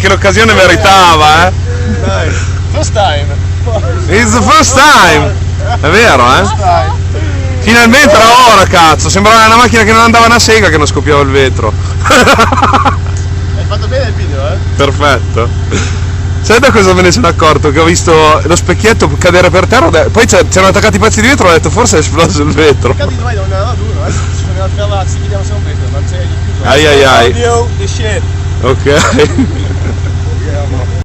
che l'occasione meritava, Dai, first time. It's the first time. È vero, Finalmente era ora, cazzo. Sembrava una macchina che non andava una sega che non scoppiava il vetro. Hai fatto bene il video, Perfetto. Sai da cosa me ne sono accorto? Che ho visto lo specchietto cadere per terra, poi c'erano attaccati i pezzi di vetro e ho detto forse è esploso il vetro. Cazzo di domani non era duro, ci sono a fermarsi, chiediamo se un vetro, non c'è di più. Ai ai ai. Audio, the shit. Ok.